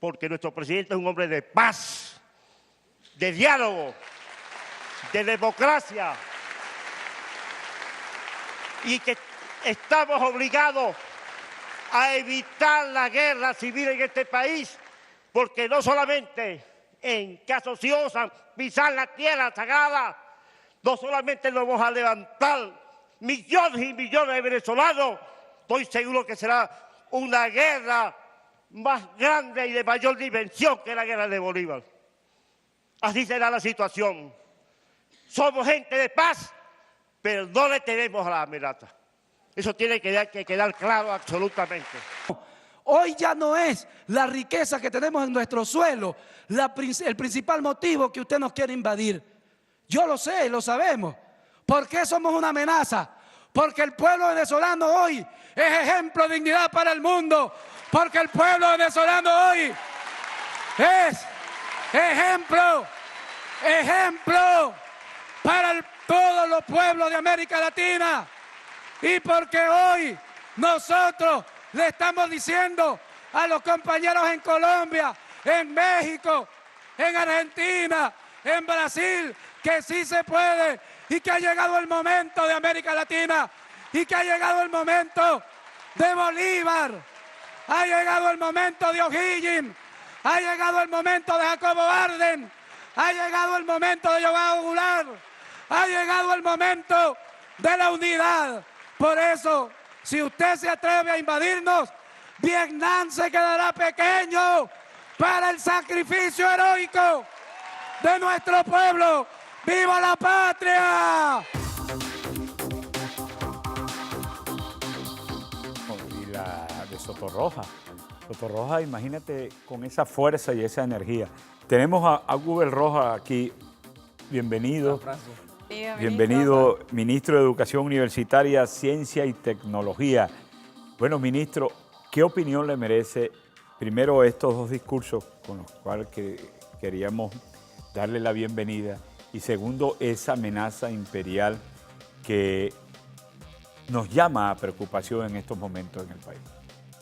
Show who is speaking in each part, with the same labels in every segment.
Speaker 1: porque nuestro presidente es un hombre de paz, de diálogo, de democracia, y que estamos obligados a evitar la guerra civil en este país, porque no solamente en caso si osan pisar la tierra sagrada, no solamente nos vamos a levantar millones y millones de venezolanos, estoy seguro que será una guerra más grande y de mayor dimensión que la guerra de Bolívar. Así será la situación. Somos gente de paz, pero no le tememos a la amenaza. Eso tiene que quedar claro absolutamente.
Speaker 2: Hoy ya no es la riqueza que tenemos en nuestro suelo el principal motivo que usted nos quiere invadir. Yo lo sé, lo sabemos. ¿Por qué somos una amenaza? Porque el pueblo venezolano hoy es ejemplo de dignidad para el mundo. Porque el pueblo venezolano hoy es ejemplo para todos los pueblos de América Latina. Y porque hoy nosotros le estamos diciendo a los compañeros en Colombia, en México, en Argentina, en Brasil, que sí se puede y que ha llegado el momento de América Latina y que ha llegado el momento de Bolívar, ha llegado el momento de O'Higgins, ha llegado el momento de Jacobo Arden, ha llegado el momento de Joao Goulart, ha llegado el momento de la unidad. Por eso, si usted se atreve a invadirnos, Vietnam se quedará pequeño para el sacrificio heroico de nuestro pueblo. ¡Viva la patria!
Speaker 3: Y la de Sotorroja. Sotorroja, imagínate con esa fuerza y esa energía. Tenemos a Google Roja aquí. Bienvenido. Bienvenido, ministro de Educación Universitaria, Ciencia y Tecnología. Bueno, ministro, ¿qué opinión le merece primero estos dos discursos con los cuales queríamos darle la bienvenida? Y segundo, esa amenaza imperial que nos llama a preocupación en estos momentos en el país.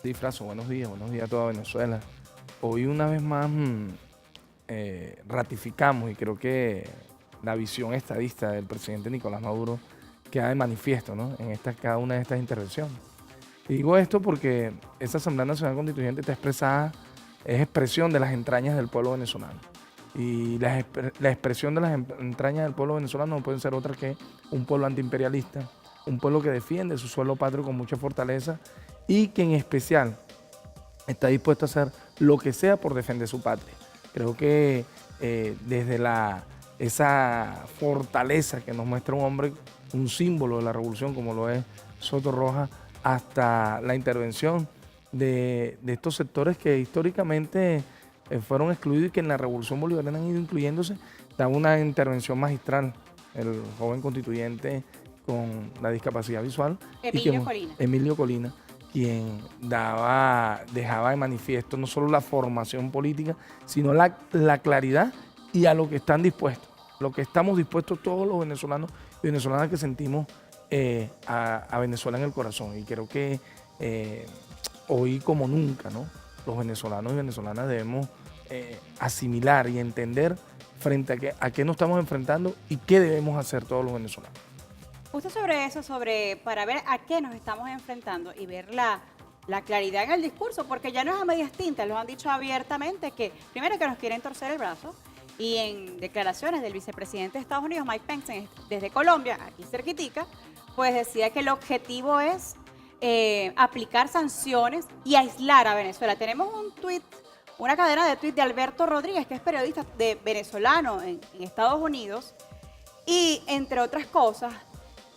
Speaker 4: Sí, Fraso, buenos días a toda Venezuela. Hoy una vez más ratificamos, y creo que la visión estadista del presidente Nicolás Maduro queda de manifiesto, ¿no?, en cada una de estas intervenciones. Y digo esto porque esa Asamblea Nacional Constituyente está expresada, es expresión de las entrañas del pueblo venezolano. Y la expresión de las entrañas del pueblo venezolano no puede ser otra que un pueblo antiimperialista, un pueblo que defiende su suelo patrio con mucha fortaleza y que en especial está dispuesto a hacer lo que sea por defender su patria. Creo que desde esa fortaleza que nos muestra un hombre, un símbolo de la revolución como lo es Sotorroja, hasta la intervención de estos sectores que históricamente fueron excluidos y que en la revolución bolivariana han ido incluyéndose, da una intervención magistral el joven constituyente con la discapacidad visual. Emilio Colina, quien dejaba de manifiesto no solo la formación política, sino la claridad y a lo que están dispuestos, lo que estamos dispuestos todos los venezolanos y venezolanas que sentimos a Venezuela en el corazón. Y creo que hoy como nunca, ¿no?, los venezolanos y venezolanas debemos asimilar y entender frente a qué nos estamos enfrentando y qué debemos hacer todos los venezolanos.
Speaker 5: Justo sobre eso, para ver a qué nos estamos enfrentando y ver la claridad en el discurso, porque ya no es a medias tintas, lo han dicho abiertamente, que primero que nos quieren torcer el brazo, y en declaraciones del vicepresidente de Estados Unidos, Mike Pence, desde Colombia, aquí cerquitica, pues decía que el objetivo es aplicar sanciones y aislar a Venezuela. Tenemos un tuit, una cadena de tuit de Alberto Rodríguez, que es periodista venezolano en Estados Unidos, y entre otras cosas,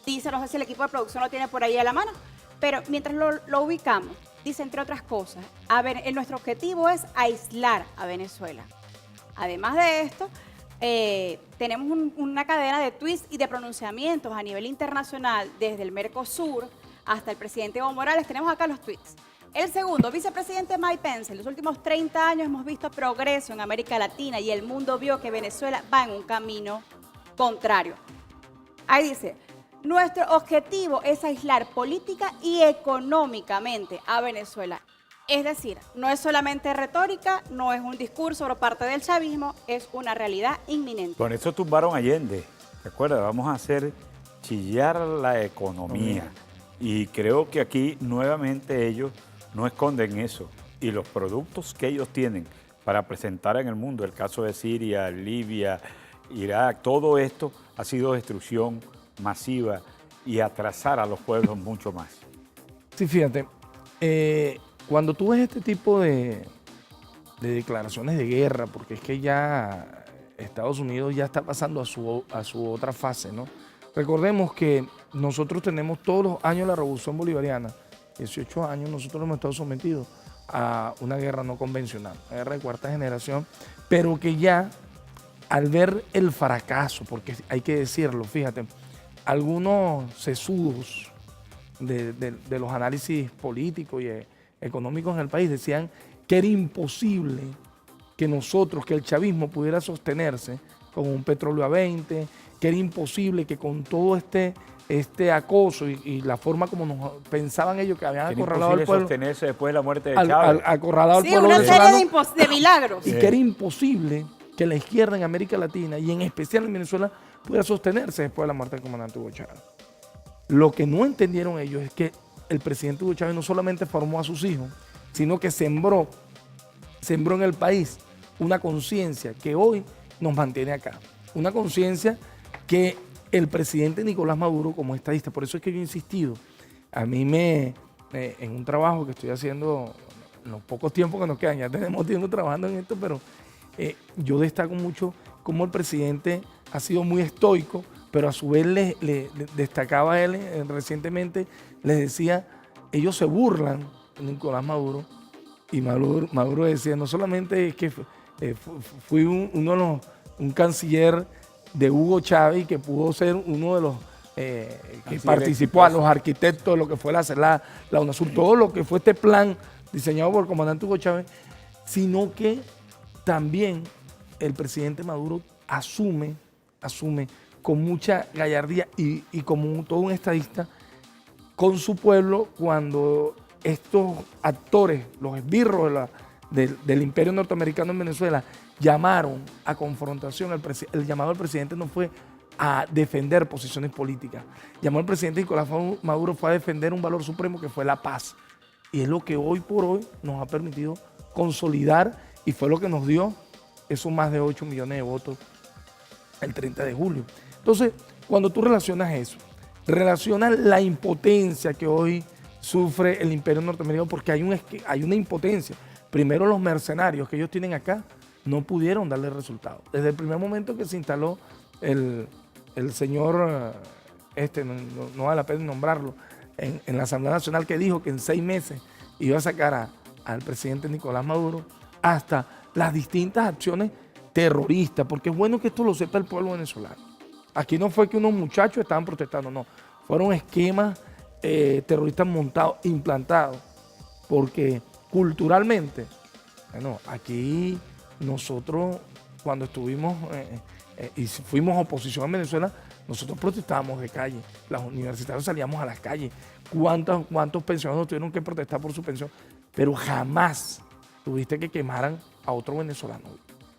Speaker 5: dice, no sé si el equipo de producción lo tiene por ahí a la mano, pero mientras lo ubicamos, dice entre otras cosas, nuestro objetivo es aislar a Venezuela. Además de esto, tenemos una cadena de tweets y de pronunciamientos a nivel internacional, desde el Mercosur hasta el presidente Evo Morales. Tenemos acá los tweets. El segundo, vicepresidente Mike Pence, en los últimos 30 años hemos visto progreso en América Latina y el mundo vio que Venezuela va en un camino contrario. Ahí dice, nuestro objetivo es aislar política y económicamente a Venezuela. Es decir, no es solamente retórica, no es un discurso por parte del chavismo, es una realidad inminente.
Speaker 3: Con eso tumbaron Allende. ¿Te acuerdas? Vamos a hacer chillar la economía. Y creo que aquí nuevamente ellos no esconden eso. Y los productos que ellos tienen para presentar en el mundo, el caso de Siria, Libia, Irak, todo esto ha sido destrucción masiva y atrasar a los pueblos mucho más.
Speaker 4: Sí, fíjate, cuando tú ves este tipo de declaraciones de guerra, porque es que ya Estados Unidos ya está pasando a su otra fase, ¿no? Recordemos que nosotros tenemos todos los años la Revolución Bolivariana, 18 años, nosotros hemos estado sometidos a una guerra no convencional, una guerra de cuarta generación, pero que ya al ver el fracaso, porque hay que decirlo, fíjate, algunos sesudos de los análisis políticos y económicos en el país decían que era imposible que nosotros, que el chavismo pudiera sostenerse con un petróleo a 20, que era imposible que con todo este acoso y la forma como nos pensaban ellos que habían acorralado al pueblo,
Speaker 3: sostenerse después de la muerte de Chávez.
Speaker 4: Acorralado al
Speaker 5: Sí,
Speaker 4: pueblo
Speaker 5: una
Speaker 4: venezolano,
Speaker 5: serie de milagros.
Speaker 4: y que era imposible que la izquierda en América Latina y en especial en Venezuela pudiera sostenerse después de la muerte del comandante Hugo Chávez. Lo que no entendieron ellos es que el presidente Hugo Chávez no solamente formó a sus hijos, sino que sembró en el país una conciencia que hoy nos mantiene acá. Una conciencia que el presidente Nicolás Maduro, como estadista, por eso es que yo he insistido, a mí en un trabajo que estoy haciendo en los pocos tiempos que nos quedan, ya tenemos tiempo trabajando en esto, pero yo destaco mucho cómo el presidente ha sido muy estoico, pero a su vez le destacaba él recientemente, les decía, ellos se burlan de Nicolás Maduro, y Maduro decía, no solamente es que fui un canciller de Hugo Chávez y que pudo ser uno de los que participó a los arquitectos de lo que fue la UNASUR, todo lo que fue este plan diseñado por el comandante Hugo Chávez, sino que también el presidente Maduro asume con mucha gallardía y como todo un estadista con su pueblo cuando estos actores, los esbirros del imperio norteamericano en Venezuela, llamaron a confrontación. El llamado del presidente no fue a defender posiciones políticas. Llamó al presidente Nicolás Maduro fue a defender un valor supremo que fue la paz. Y es lo que hoy por hoy nos ha permitido consolidar y fue lo que nos dio esos más de 8 millones de votos el 30 de julio. Entonces, cuando tú relacionas eso, relacionas la impotencia que hoy sufre el imperio norteamericano, porque hay una impotencia. Primero, los mercenarios que ellos tienen acá no pudieron darle resultado. Desde el primer momento que se instaló el señor, no vale la pena nombrarlo, en la Asamblea Nacional, que dijo que en 6 meses iba a sacar al presidente Nicolás Maduro, hasta las distintas acciones terroristas, porque es bueno que esto lo sepa el pueblo venezolano. Aquí no fue que unos muchachos estaban protestando, no, fueron esquemas terroristas montados, implantados, porque culturalmente, bueno, aquí nosotros cuando estuvimos y fuimos oposición en Venezuela, nosotros protestábamos de calle, los universitarios salíamos a las calles, cuántos pensionados tuvieron que protestar por su pensión, pero jamás tuviste que quemaran a otro venezolano.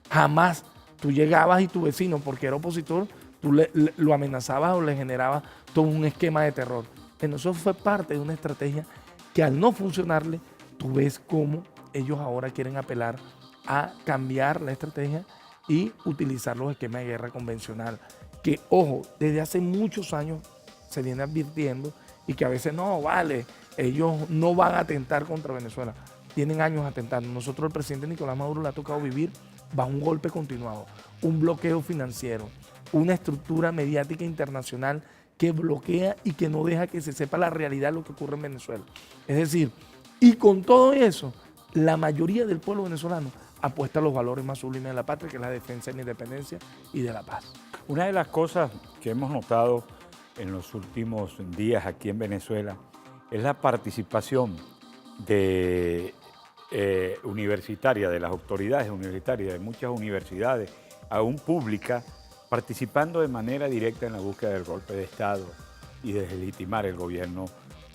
Speaker 4: Jamás tú llegabas y tu vecino, porque era opositor, tú lo amenazabas o le generabas todo un esquema de terror. Eso fue parte de una estrategia que al no funcionarle, tú ves cómo ellos ahora quieren apelar a cambiar la estrategia y utilizar los esquemas de guerra convencional, que, ojo, desde hace muchos años se viene advirtiendo y que a veces no, vale, ellos no van a atentar contra Venezuela. Tienen años atentando. Nosotros, el presidente Nicolás Maduro, le ha tocado vivir bajo un golpe continuado, un bloqueo financiero, una estructura mediática internacional que bloquea y que no deja que se sepa la realidad de lo que ocurre en Venezuela. Es decir, y con todo eso, la mayoría del pueblo venezolano apuesta a los valores más sublimes de la patria, que es la defensa de la independencia y de la paz.
Speaker 3: Una de las cosas que hemos notado en los últimos días aquí en Venezuela es la participación universitaria, de las autoridades universitarias, de muchas universidades, aún públicas, participando de manera directa en la búsqueda del golpe de Estado y de legitimar el gobierno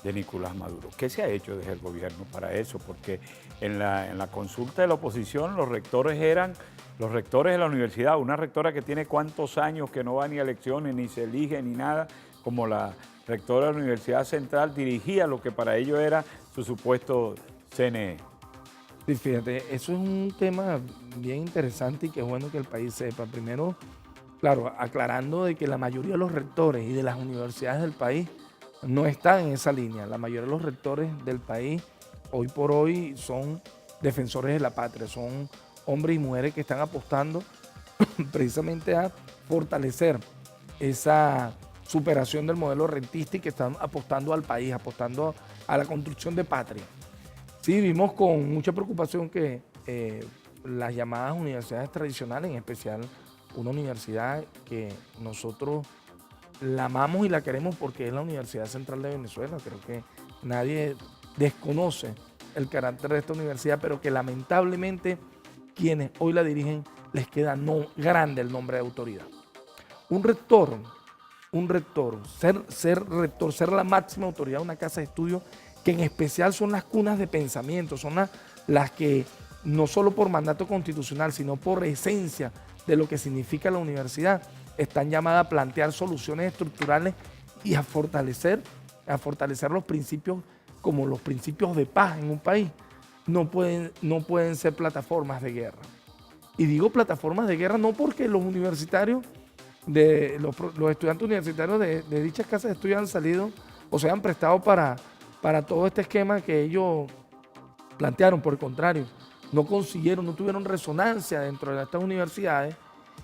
Speaker 3: de Nicolás Maduro. ¿Qué se ha hecho desde el gobierno para eso? Porque en la consulta de la oposición los rectores eran los rectores de la universidad, una rectora que tiene cuántos años que no va ni a elecciones, ni se elige, ni nada, como la rectora de la Universidad Central, dirigía lo que para ello era su supuesto CNE.
Speaker 4: Sí, fíjate, eso es un tema bien interesante y que es bueno que el país sepa. Primero, claro, aclarando de que la mayoría de los rectores y de las universidades del país no están en esa línea. La mayoría de los rectores del país hoy por hoy son defensores de la patria, son hombres y mujeres que están apostando precisamente a fortalecer esa superación del modelo rentista y que están apostando al país, apostando a la construcción de patria. Sí, vimos con mucha preocupación que las llamadas universidades tradicionales, en especial una universidad que nosotros la amamos y la queremos porque es la Universidad Central de Venezuela. Creo que nadie desconoce el carácter de esta universidad, pero que lamentablemente quienes hoy la dirigen les queda grande el nombre de autoridad. Un rector, ser rector, ser la máxima autoridad de una casa de estudio, que en especial son las cunas de pensamiento, son las que no solo por mandato constitucional, sino por esencia de lo que significa la universidad, están llamadas a plantear soluciones estructurales y a fortalecer los principios como los principios de paz en un país. No pueden ser plataformas de guerra. Y digo plataformas de guerra no porque los universitarios, los estudiantes universitarios de dichas casas de estudio han salido o se han prestado para todo este esquema que ellos plantearon. Por el contrario, no tuvieron resonancia dentro de estas universidades,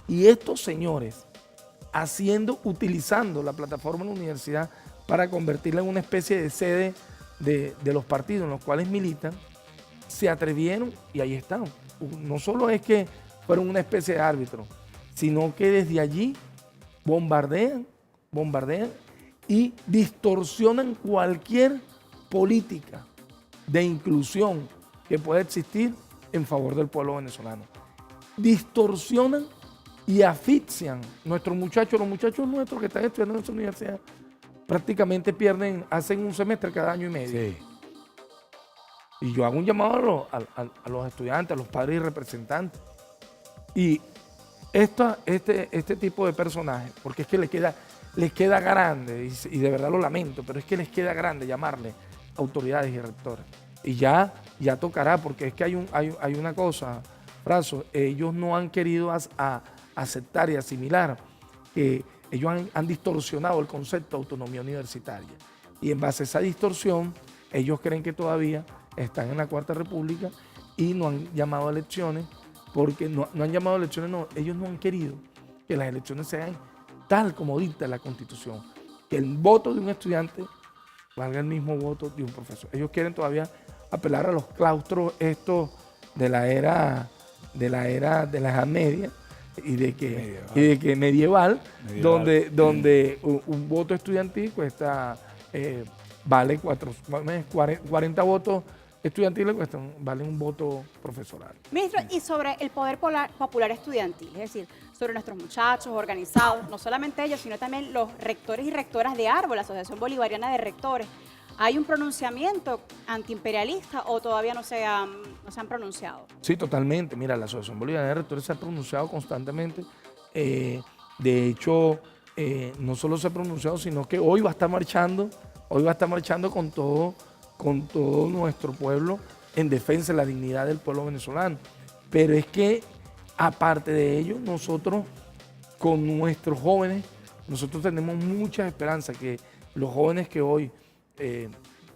Speaker 4: y estos señores utilizando la plataforma de la universidad para convertirla en una especie de sede de los partidos en los cuales militan, se atrevieron y ahí están. No solo es que fueron una especie de árbitro, sino que desde allí bombardean y distorsionan cualquier política de inclusión que pueda existir en favor del pueblo venezolano. Distorsionan y asfixian los muchachos nuestros que están estudiando en nuestra universidad, prácticamente hacen un semestre cada año y medio. Sí. Y yo hago un llamado a los estudiantes, a los padres y representantes. Y este tipo de personajes, porque es que les queda grande, y de verdad lo lamento, pero es que les queda grande llamarle autoridades y rectores. Y ya tocará, porque es que hay una cosa, Fraso, ellos no han querido aceptar y asimilar que ellos han distorsionado el concepto de autonomía universitaria. Y en base a esa distorsión, ellos creen que todavía están en la Cuarta República y no han llamado a elecciones, porque no han llamado a elecciones, ellos no han querido que las elecciones sean tal como dicta la Constitución, que el voto de un estudiante valga el mismo voto de un profesor. Ellos quieren todavía apelar a los claustros estos de la era de la Edad Media y de que medieval. Donde un voto estudiantil cuesta vale 40 votos estudiantiles valen un voto profesoral.
Speaker 5: Ministro, y sobre el poder popular estudiantil, es decir, sobre nuestros muchachos organizados, no solamente ellos, sino también los rectores y rectoras de Árbol, la Asociación Bolivariana de Rectores, ¿hay un pronunciamiento antiimperialista o todavía no se han pronunciado?
Speaker 4: Sí, totalmente. Mira, la Asociación Bolivariana de Rectores se ha pronunciado constantemente. De hecho, no solo se ha pronunciado, sino que hoy va a estar marchando con todo nuestro pueblo en defensa de la dignidad del pueblo venezolano. Pero es que, aparte de ello, nosotros, con nuestros jóvenes, nosotros tenemos mucha esperanza que los jóvenes que hoy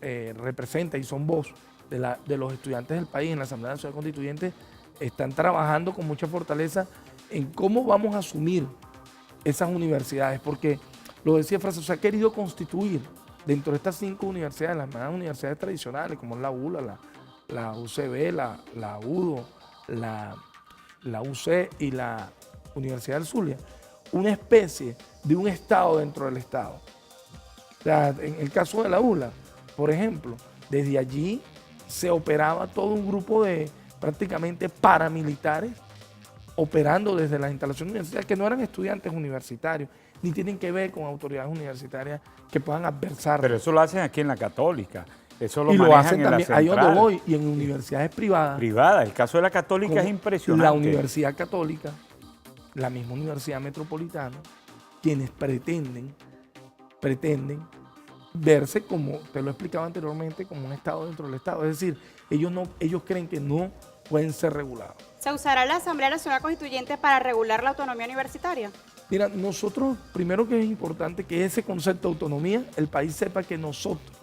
Speaker 4: representan y son voz de los estudiantes del país en la Asamblea Nacional Constituyente están trabajando con mucha fortaleza en cómo vamos a asumir esas universidades, porque lo decía Francia, se ha querido constituir dentro de estas 5 universidades, las más universidades tradicionales como la ULA, la UCB, la UDO, la UC y la Universidad del Zulia, una especie de un Estado dentro del Estado. O sea, en el caso de la ULA, por ejemplo, desde allí se operaba todo un grupo de prácticamente paramilitares operando desde las instalaciones universitarias que no eran estudiantes universitarios, ni tienen que ver con autoridades universitarias que puedan adversar.
Speaker 3: Pero eso lo hacen aquí en la Católica. Eso lo
Speaker 4: y lo
Speaker 3: manejan
Speaker 4: hacen
Speaker 3: en la
Speaker 4: también, ahí donde
Speaker 3: central.
Speaker 4: voy, y en universidades privadas.
Speaker 3: Privada. El caso de la Católica
Speaker 4: como
Speaker 3: es impresionante.
Speaker 4: La Universidad Católica, la misma Universidad Metropolitana, quienes pretenden verse, como te lo he explicado anteriormente, como un Estado dentro del Estado. Es decir, ellos creen que no pueden ser regulados.
Speaker 5: ¿Se usará la Asamblea Nacional Constituyente para regular la autonomía universitaria?
Speaker 4: Mira, nosotros, primero que es importante que ese concepto de autonomía, el país sepa que nosotros,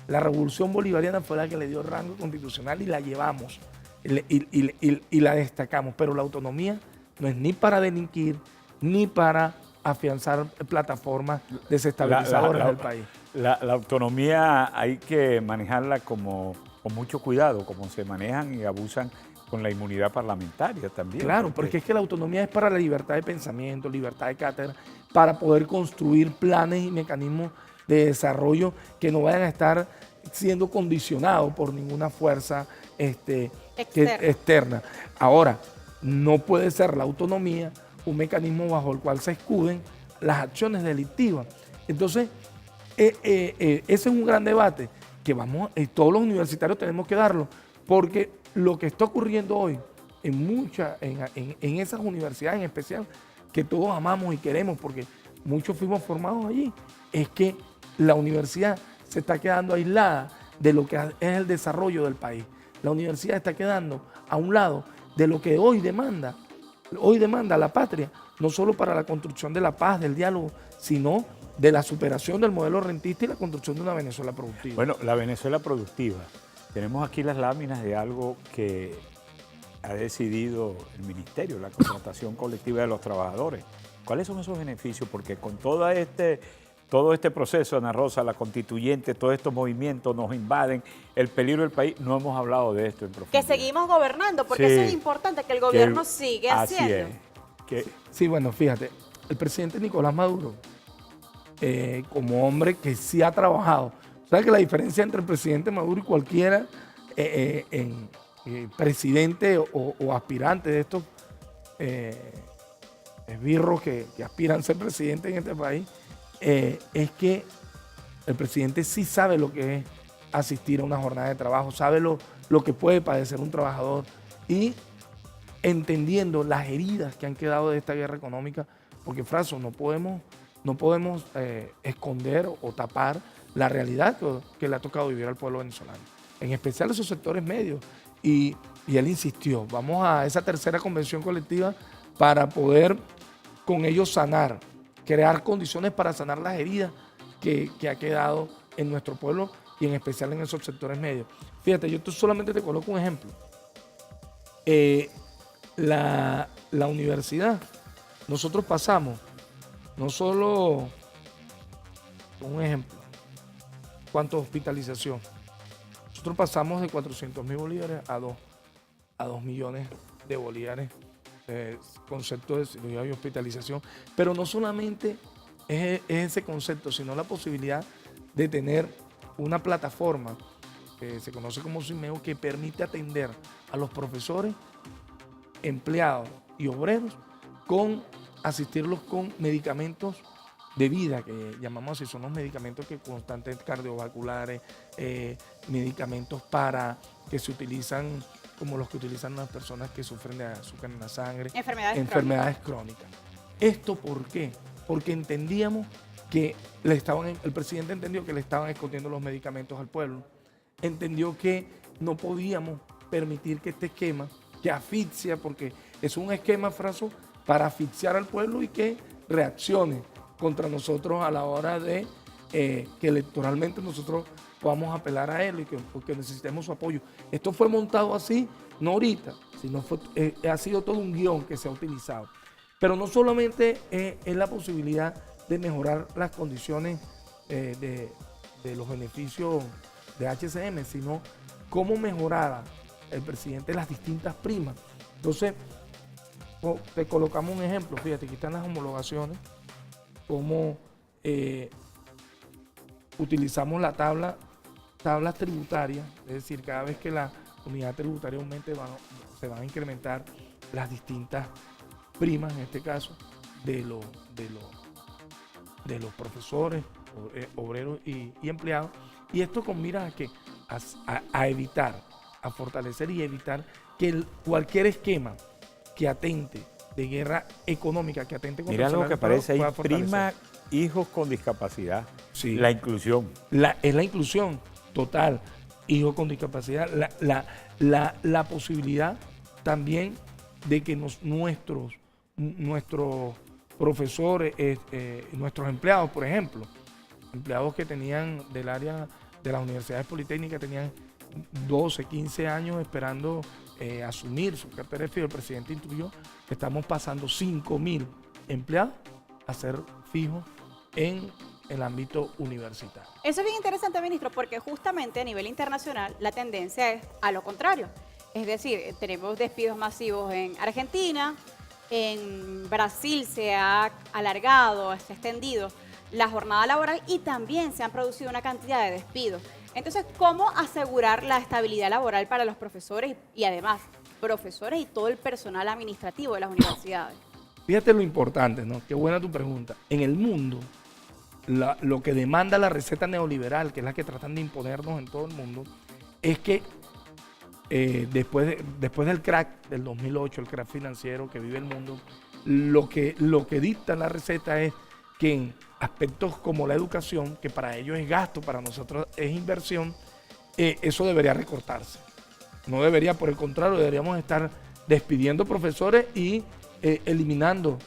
Speaker 4: la revolución bolivariana fue la que le dio rango constitucional y la llevamos y la destacamos, pero la autonomía no es ni para delinquir, ni para afianzar plataformas desestabilizadoras del país.
Speaker 3: La autonomía hay que manejarla con mucho cuidado, como se manejan y abusan con la inmunidad parlamentaria también.
Speaker 4: Claro, porque es que la autonomía es para la libertad de pensamiento, libertad de cátedra, para poder construir planes y mecanismos de desarrollo que no vayan a estar siendo condicionados por ninguna fuerza externa. Ahora, no puede ser la autonomía un mecanismo bajo el cual se escuden las acciones delictivas. Entonces, ese es un gran debate que todos los universitarios tenemos que darlo, porque lo que está ocurriendo hoy en esas universidades en especial, que todos amamos y queremos, porque muchos fuimos formados allí, es que la universidad se está quedando aislada de lo que es el desarrollo del país. La universidad está quedando a un lado de lo que hoy demanda la patria, no solo para la construcción de la paz, del diálogo, sino de la superación del modelo rentista y la construcción de una Venezuela productiva.
Speaker 3: Bueno, la Venezuela productiva. Tenemos aquí las láminas de algo que ha decidido el Ministerio, la contratación colectiva de los trabajadores. ¿Cuáles son esos beneficios? Porque con todo este proceso, Ana Rosa, la constituyente, todos estos movimientos nos invaden, el peligro del país, no hemos hablado de esto en profundidad.
Speaker 5: Que seguimos gobernando, porque
Speaker 3: Sí,
Speaker 5: eso es importante, que el gobierno sigue haciendo.
Speaker 3: Así es.
Speaker 4: Sí, bueno, fíjate, el presidente Nicolás Maduro, como hombre que sí ha trabajado, ¿sabes que la diferencia entre el presidente Maduro y cualquiera presidente o aspirante de estos esbirros que aspiran a ser presidente en este país, es que el presidente sí sabe lo que es asistir a una jornada de trabajo, sabe lo que puede padecer un trabajador y entendiendo las heridas que han quedado de esta guerra económica, porque Fraso, no podemos esconder o tapar la realidad que le ha tocado vivir al pueblo venezolano, en especial esos sectores medios. Y él insistió, vamos a esa tercera convención colectiva para poder con ellos sanar, crear condiciones para sanar las heridas que ha quedado en nuestro pueblo y en especial en esos sectores medios. Fíjate, yo solamente te coloco un ejemplo. La universidad, nosotros pasamos, no solo, un ejemplo, ¿cuánto hospitalización? Nosotros pasamos de 400.000 bolívares a 2 millones de bolívares, concepto de cirugía y hospitalización, pero no solamente es ese concepto, sino la posibilidad de tener una plataforma que se conoce como CIMEO, que permite atender a los profesores, empleados y obreros, asistirlos con medicamentos de vida, que llamamos así, son los medicamentos constantes cardiovasculares, medicamentos que se utilizan como los que utilizan las personas que sufren de azúcar en la sangre, enfermedades crónicas. ¿Esto por qué? Porque entendíamos que el presidente entendió que le estaban escondiendo los medicamentos al pueblo, entendió que no podíamos permitir que este esquema, que asfixia, porque es un esquema, Fraso, para asfixiar al pueblo y que reaccione contra nosotros a la hora de que electoralmente nosotros podamos apelar a él y porque necesitemos su apoyo. Esto fue montado así, no ahorita, sino ha sido todo un guión que se ha utilizado. Pero no solamente es la posibilidad de mejorar las condiciones de los beneficios de HCM, sino cómo mejorara el presidente las distintas primas. Entonces, te colocamos un ejemplo, fíjate, aquí están las homologaciones, cómo utilizamos la tablas tributarias, es decir, cada vez que la unidad tributaria aumente se van a incrementar las distintas primas, en este caso, de de los profesores, obreros y empleados. Y esto con miras a, a evitar, a fortalecer y evitar que cualquier esquema que atente de guerra económica, que atente contra
Speaker 3: Mira lo que parece ahí, prima hijos con discapacidad,
Speaker 4: sí.
Speaker 3: La inclusión.
Speaker 4: Es la inclusión total, hijos con discapacidad, la posibilidad también de que nuestros profesores, nuestros empleados, por ejemplo, empleados que tenían del área de las universidades politécnicas, tenían 12, 15 años esperando asumir su cartera de fijo. El presidente instruyó que estamos pasando 5.000 empleados a ser fijos en el ámbito universitario.
Speaker 5: Eso es bien interesante, ministro, porque justamente a nivel internacional la tendencia es a lo contrario. Es decir, tenemos despidos masivos en Argentina, en Brasil se ha alargado, se ha extendido la jornada laboral y también se han producido una cantidad de despidos. Entonces, ¿cómo asegurar la estabilidad laboral para los profesores y además profesores y todo el personal administrativo de las universidades?
Speaker 4: Fíjate lo importante, ¿no? Qué buena tu pregunta. En el mundo, lo que demanda la receta neoliberal, que es la que tratan de imponernos en todo el mundo, es que después del crack del 2008, el crack financiero que vive el mundo, lo que dicta la receta es que en aspectos como la educación, que para ellos es gasto, para nosotros es inversión, eso debería recortarse. No debería, por el contrario, deberíamos estar despidiendo profesores y eliminando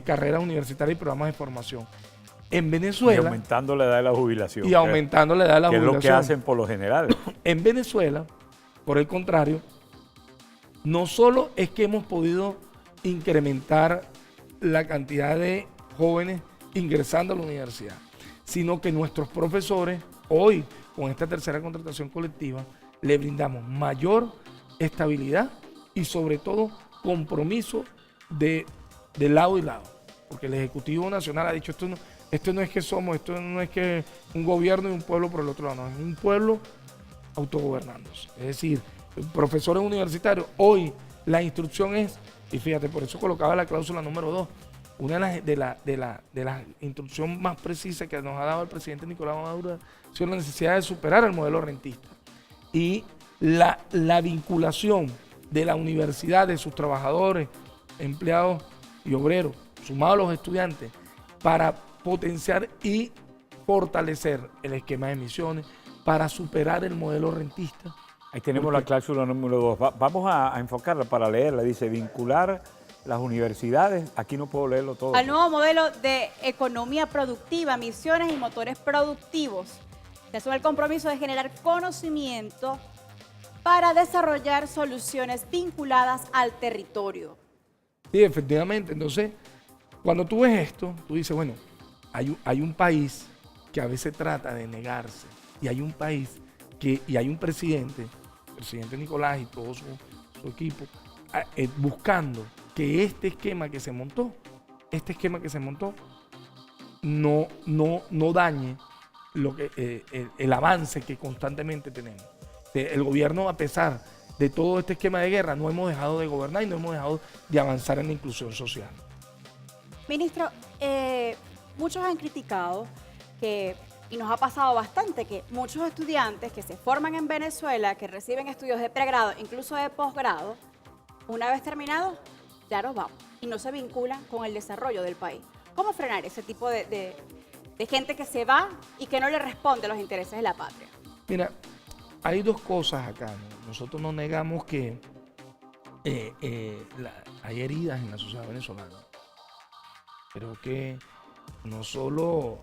Speaker 4: carreras universitarias y programas de formación. En Venezuela...
Speaker 3: Y aumentando la edad de la jubilación.
Speaker 4: Y aumentando la edad de la jubilación.
Speaker 3: Que es lo que hacen por lo general.
Speaker 4: En Venezuela, por el contrario, no solo es que hemos podido incrementar la cantidad de jóvenes ingresando a la universidad, sino que nuestros profesores, hoy, con esta tercera contratación colectiva, le brindamos mayor estabilidad y sobre todo compromiso de lado y lado. Porque el Ejecutivo Nacional ha dicho, esto no es que somos, esto no es que un gobierno y un pueblo por el otro lado, no, es un pueblo autogobernándose. Es decir, profesores universitarios, hoy la instrucción es, y fíjate, por eso colocaba la cláusula número 2, una de las instrucciones más precisas que nos ha dado el presidente Nicolás Maduro ha sido la necesidad de superar el modelo rentista. Y la vinculación de la universidad, de sus trabajadores, empleados y obreros, sumado a los estudiantes, para potenciar y fortalecer el esquema de emisiones, para superar el modelo rentista.
Speaker 3: Ahí tenemos la cláusula número 2. Vamos a enfocarla para leerla. Dice, vincular las universidades, aquí no puedo leerlo todo.
Speaker 5: Al nuevo modelo de economía productiva, misiones y motores productivos. Se asume el compromiso de generar conocimiento para desarrollar soluciones vinculadas al territorio.
Speaker 4: Sí, efectivamente. Entonces, cuando tú ves esto, tú dices, bueno, hay un país que a veces trata de negarse y hay un país y hay un presidente, el presidente Nicolás y todo su equipo, buscando que este esquema que se montó no dañe el avance que constantemente tenemos. El gobierno, a pesar de todo este esquema de guerra, no hemos dejado de gobernar y no hemos dejado de avanzar en la inclusión social.
Speaker 5: Ministro, muchos han criticado y nos ha pasado bastante, que muchos estudiantes que se forman en Venezuela, que reciben estudios de pregrado, incluso de posgrado, una vez terminados, ya nos vamos y no se vinculan con el desarrollo del país. ¿Cómo frenar ese tipo de gente que se va y que no le responde a los intereses de la patria?
Speaker 4: Mira, hay dos cosas acá, ¿no? Nosotros no negamos que hay heridas en la sociedad venezolana. Creo que no solo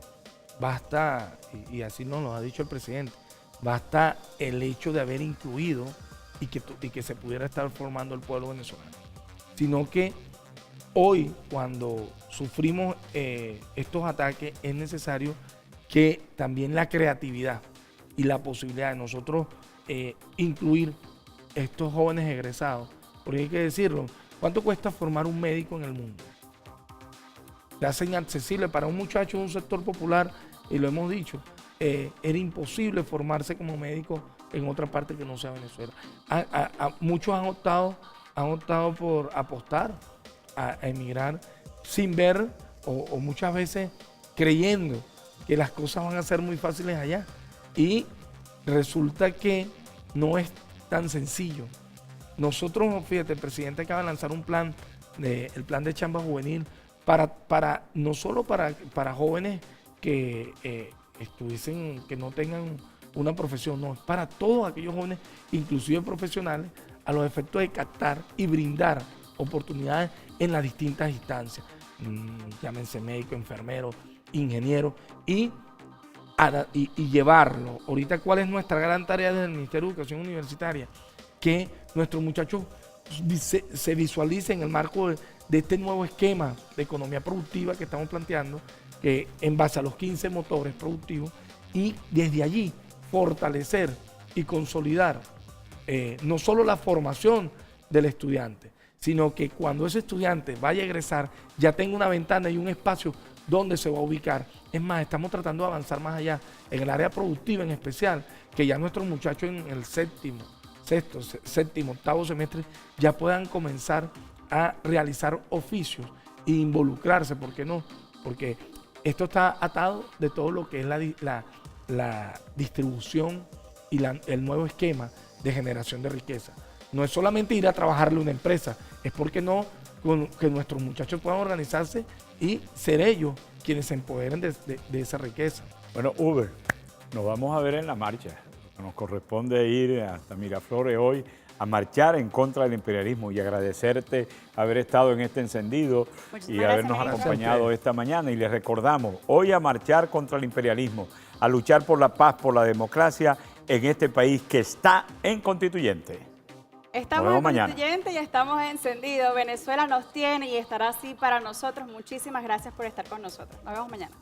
Speaker 4: basta, y así nos lo ha dicho el presidente, basta el hecho de haber incluido y que se pudiera estar formando el pueblo venezolano, sino que hoy, cuando sufrimos estos ataques, es necesario que también la creatividad y la posibilidad de nosotros incluir estos jóvenes egresados, porque hay que decirlo, ¿cuánto cuesta formar un médico en el mundo? Se hacen accesible para un muchacho de un sector popular, y lo hemos dicho, era imposible formarse como médico en otra parte que no sea Venezuela. Muchos han optado por apostar a emigrar sin ver o muchas veces creyendo que las cosas van a ser muy fáciles allá. Y resulta que no es tan sencillo. Nosotros, fíjate, el presidente acaba de lanzar un plan, el plan de chamba juvenil, no solo para jóvenes que estuviesen, que no tengan una profesión, no, es para todos aquellos jóvenes, inclusive profesionales, a los efectos de captar y brindar oportunidades en las distintas instancias. Llámense médico, enfermero, ingeniero, y llevarlo. Ahorita, ¿cuál es nuestra gran tarea desde el Ministerio de Educación Universitaria? Que nuestros muchachos se visualicen en el marco de este nuevo esquema de economía productiva que estamos planteando, que en base a los 15 motores productivos, y desde allí fortalecer y consolidar no solo la formación del estudiante, sino que cuando ese estudiante vaya a egresar ya tenga una ventana y un espacio donde se va a ubicar. Es más, estamos tratando de avanzar más allá en el área productiva en especial, que ya nuestros muchachos en el séptimo, octavo semestre ya puedan comenzar a realizar oficios e involucrarse. ¿Por qué no? Porque esto está atado de todo lo que es la distribución y el nuevo esquema de generación de riqueza. No es solamente ir a trabajarle a una empresa, es porque no que nuestros muchachos puedan organizarse y ser ellos quienes se empoderen de esa riqueza.
Speaker 3: Bueno, Uber, nos vamos a ver en la marcha. Nos corresponde ir hasta Miraflores hoy a marchar en contra del imperialismo y agradecerte haber estado en este encendido y habernos acompañado esta mañana. Y les recordamos, hoy a marchar contra el imperialismo, a luchar por la paz, por la democracia en este país que está en constituyente.
Speaker 5: Estamos en constituyente y estamos encendidos. Venezuela nos tiene y estará así para nosotros. Muchísimas gracias por estar con nosotros. Nos vemos mañana.